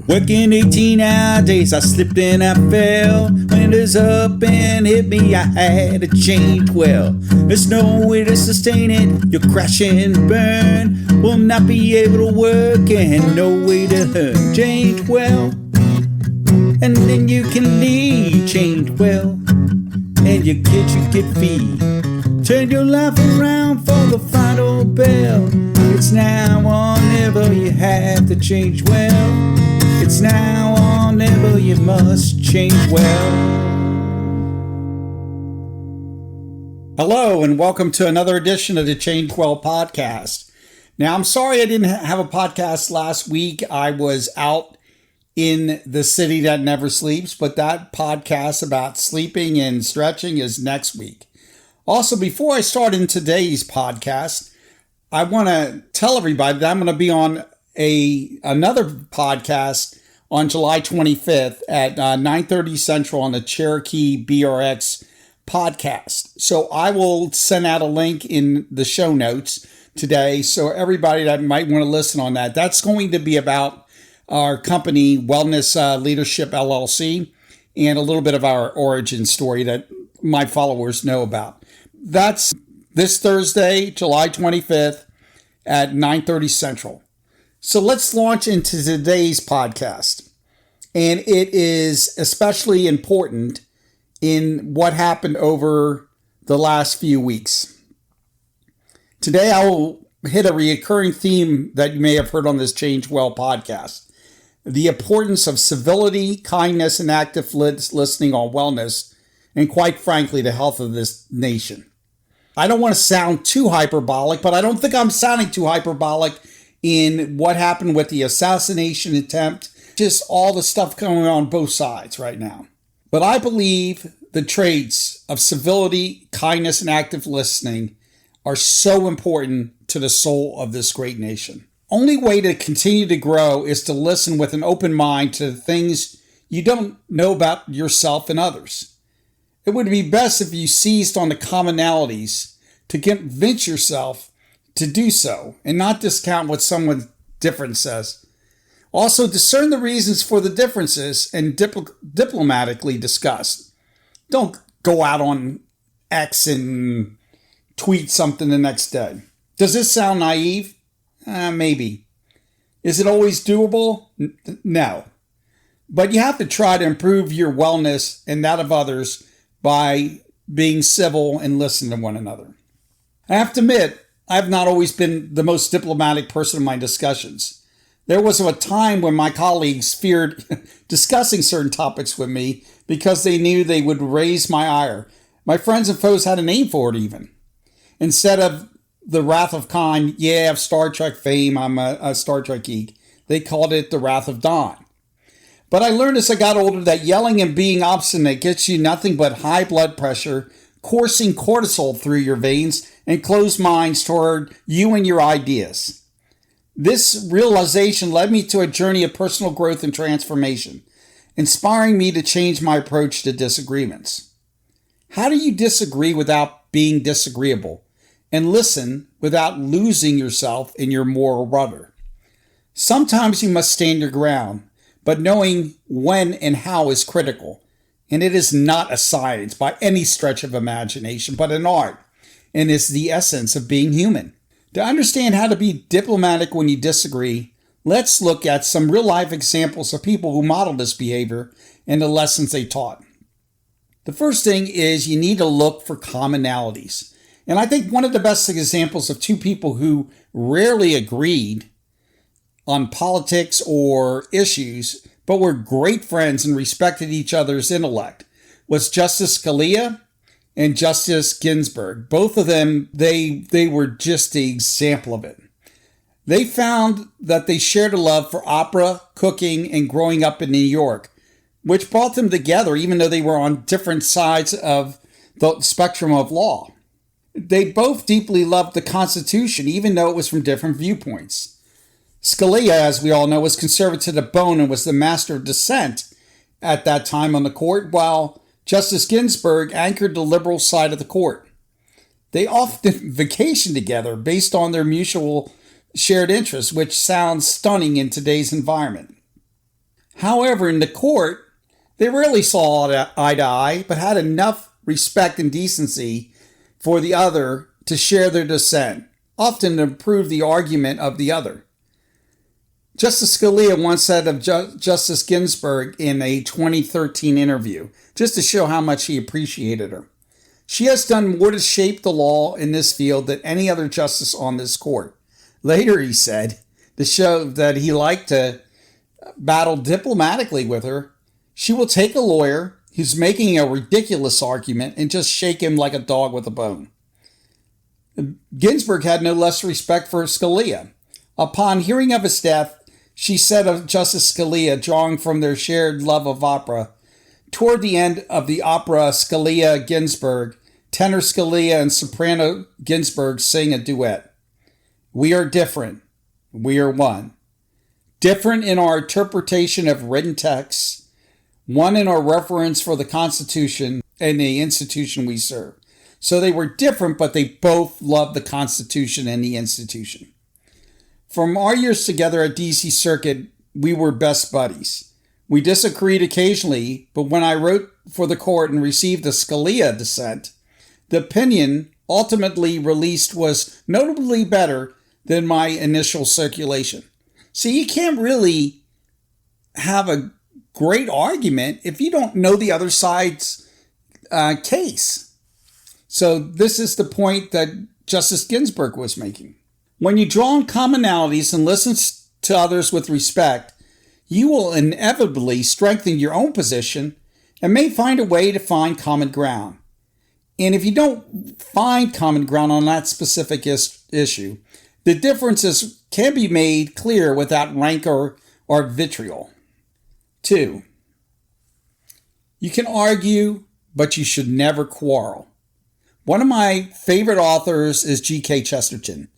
Working 18-hour days, I slipped and I fell. Windows up and hit me, I had to change well. There's no way to sustain it, you'll crash and burn. Will not be able to work and no way to earn. Change well, and then you can leave. Change well, and your kids you get feed. Turn your life around for the final bell. It's now or never, you have to change well. It's now or never, you must change well. Hello, and welcome to another edition of the Change Well podcast. Now, I'm sorry I didn't have a podcast last week. I was out in the city that never sleeps, but that podcast about sleeping and stretching is next week. Also, before I start in today's podcast, I want to tell everybody that I'm going to be on another podcast on July 25th at 9:30 Central on the Cherokee BRX podcast. So I will send out a link in the show notes today. So everybody that might want to listen on that, that's going to be about our company, Wellness Leadership LLC, and a little bit of our origin story that my followers know about. That's this Thursday, July 25th at 9:30 Central. So let's launch into today's podcast. And it is especially important in what happened over the last few weeks. Today, I will hit a recurring theme that you may have heard on this Change Well podcast. The importance of civility, kindness, and active listening on wellness, and quite frankly, the health of this nation. I don't want to sound too hyperbolic, but I don't think I'm sounding too hyperbolic in what happened with the assassination attempt, just all the stuff going on both sides right now. But I believe the traits of civility, kindness, and active listening are so important to the soul of this great nation. Only way to continue to grow is to listen with an open mind to the things you don't know about yourself and others. It would be best if you seized on the commonalities to convince yourself to do so and not discount what someone different says. Also, discern the reasons for the differences and diplomatically discuss. Don't go out on X and tweet something the next day. Does this sound naive? Maybe. Is it always doable? No. But you have to try to improve your wellness and that of others by being civil and listening to one another. I have to admit, I have not always been the most diplomatic person in my discussions. There was a time when my colleagues feared discussing certain topics with me because they knew they would raise my ire. My friends and foes had a name for it even. Instead of the Wrath of Khan, of Star Trek fame, I'm a Star Trek geek, they called it the Wrath of Dawn. But I learned as I got older that yelling and being obstinate gets you nothing but high blood pressure, coursing cortisol through your veins, and closed minds toward you and your ideas. This realization led me to a journey of personal growth and transformation, inspiring me to change my approach to disagreements. How do you disagree without being disagreeable and listen without losing yourself in your moral rudder? Sometimes you must stand your ground, but knowing when and how is critical. And it is not a science by any stretch of imagination, but an art, and is the essence of being human. To understand how to be diplomatic when you disagree, let's look at some real-life examples of people who modeled this behavior and the lessons they taught. The first thing is you need to look for commonalities. And I think one of the best examples of two people who rarely agreed on politics or issues, but were great friends and respected each other's intellect, was Justice Scalia and Justice Ginsburg. Both of them, they were just the example of it. They found that they shared a love for opera, cooking, and growing up in New York, which brought them together even though they were on different sides of the spectrum of law. They both deeply loved the Constitution, even though it was from different viewpoints. Scalia, as we all know, was conservative to the bone and was the master of dissent at that time on the court, while Justice Ginsburg anchored the liberal side of the court. They often vacationed together based on their mutual shared interests, which sounds stunning in today's environment. However, in the court, they rarely saw eye to eye, but had enough respect and decency for the other to share their dissent, often to improve the argument of the other. Justice Scalia once said of Justice Ginsburg in a 2013 interview, just to show how much he appreciated her, "She has done more to shape the law in this field than any other justice on this court." Later, he said, to show that he liked to battle diplomatically with her, "She will take a lawyer who's making a ridiculous argument and just shake him like a dog with a bone." Ginsburg had no less respect for Scalia. Upon hearing of his death, she said of Justice Scalia, drawing from their shared love of opera, "Toward the end of the opera Scalia-Ginsburg, tenor Scalia and soprano Ginsburg sing a duet. We are different. We are one. Different in our interpretation of written texts, one in our reverence for the Constitution and the institution we serve." So they were different, but they both loved the Constitution and the institution. From our years together at DC Circuit, we were best buddies. We disagreed occasionally, but when I wrote for the court and received the Scalia dissent, the opinion ultimately released was notably better than my initial circulation. See, you can't really have a great argument if you don't know the other side's case. So this is the point that Justice Ginsburg was making. When you draw on commonalities and listen to others with respect, you will inevitably strengthen your own position and may find a way to find common ground. And if you don't find common ground on that specific issue, the differences can be made clear without rancor or vitriol. 2, you can argue, but you should never quarrel. One of my favorite authors is G.K. Chesterton,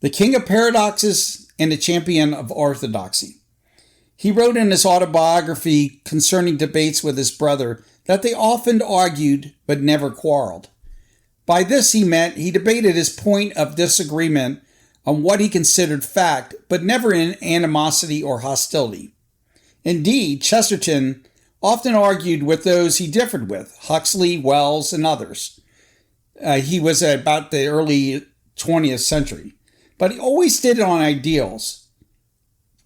the king of paradoxes and the champion of orthodoxy. He wrote in his autobiography concerning debates with his brother that they often argued but never quarreled. By this he meant he debated his point of disagreement on what he considered fact, but never in animosity or hostility. Indeed, Chesterton often argued with those he differed with, Huxley, Wells, and others. He was at about the early 20th century. But he always did it on ideals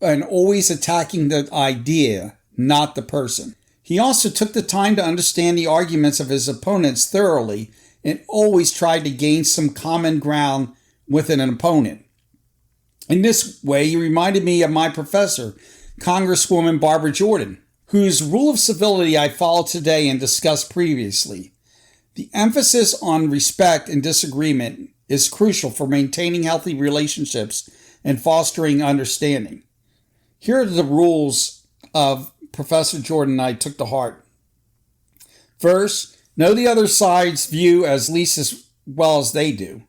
and always attacking the idea, not the person. He also took the time to understand the arguments of his opponents thoroughly and always tried to gain some common ground with an opponent. In this way, he reminded me of my professor, Congresswoman Barbara Jordan, whose rule of civility I follow today and discussed previously. The emphasis on respect and disagreement is crucial for maintaining healthy relationships and fostering understanding. Here are the rules of Professor Jordan I took to heart. First, know the other side's view as least as well as they do.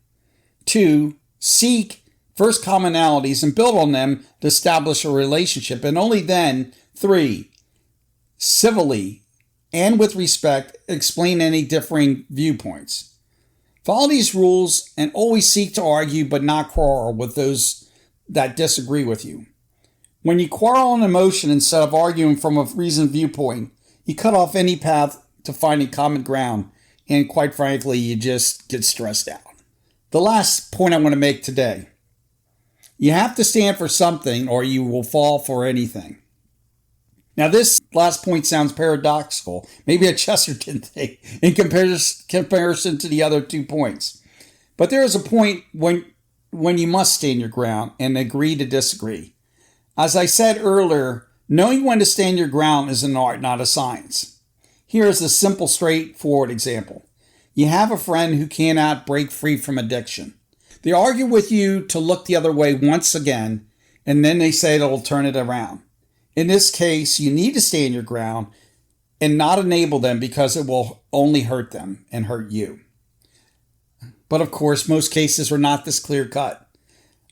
2, seek first commonalities and build on them to establish a relationship, and only then. 3, civilly and with respect, explain any differing viewpoints. Follow these rules and always seek to argue but not quarrel with those that disagree with you. When you quarrel on emotion instead of arguing from a reasoned viewpoint, you cut off any path to finding common ground, and quite frankly, you just get stressed out. The last point I want to make today. You have to stand for something or you will fall for anything. Now, this last point sounds paradoxical, maybe a Chesterton thing in comparison to the other 2 points. But there is a point when you must stand your ground and agree to disagree. As I said earlier, knowing when to stand your ground is an art, not a science. Here is a simple, straightforward example. You have a friend who cannot break free from addiction. They argue with you to look the other way once again, and then they say it'll turn it around. In this case, you need to stand your ground and not enable them because it will only hurt them and hurt you. But of course, most cases are not this clear-cut.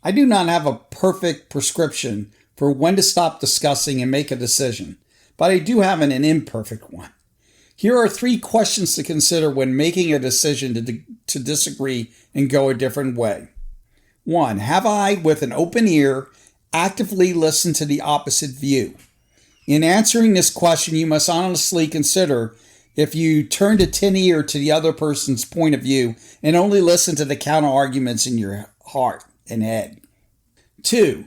I do not have a perfect prescription for when to stop discussing and make a decision, but I do have an imperfect one. Here are 3 questions to consider when making a decision to disagree and go a different way. 1. Have I, with an open ear, actively listened to the opposite view? In answering this question, you must honestly consider if you turn a tin ear to the other person's point of view and only listen to the counter arguments in your heart and head. 2.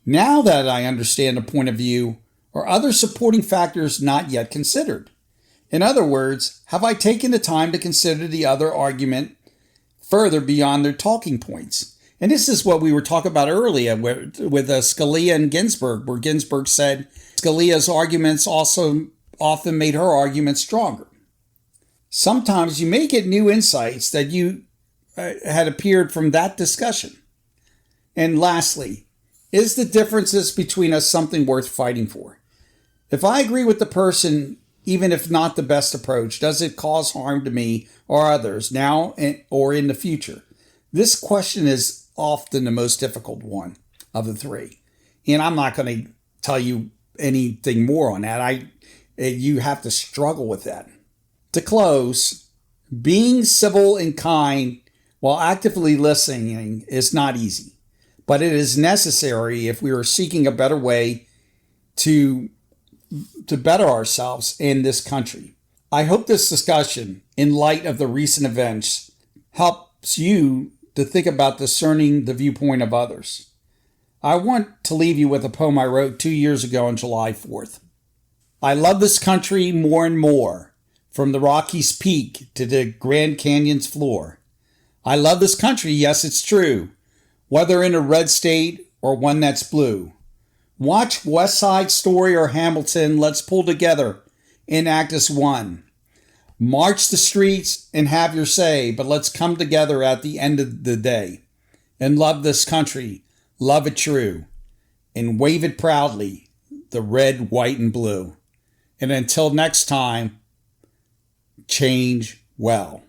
Now that I understand the point of view, are other supporting factors not yet considered? In other words, have I taken the time to consider the other argument further beyond their talking points? And this is what we were talking about earlier with Scalia and Ginsburg, where Ginsburg said Scalia's arguments also often made her argument stronger. Sometimes you may get new insights that you had appeared from that discussion. And lastly, is the differences between us something worth fighting for? If I agree with the person, even if not the best approach, does it cause harm to me or others now or in the future? This question is often the most difficult one of the three. And I'm not going to tell you anything more on that. You have to struggle with that. To close, being civil and kind while actively listening is not easy, but it is necessary if we are seeking a better way to better ourselves in this country. I hope this discussion, in light of the recent events, helps you to think about discerning the viewpoint of others. I want to leave you with a poem I wrote 2 years ago on July 4th. I love this country more and more, from the Rockies' peak to the Grand Canyon's floor. I love this country, yes, it's true, whether in a red state or one that's blue. Watch West Side Story or Hamilton, let's pull together and act as one. March the streets and have your say, but let's come together at the end of the day and love this country, love it true, and wave it proudly, the red, white, and blue. And until next time, change well.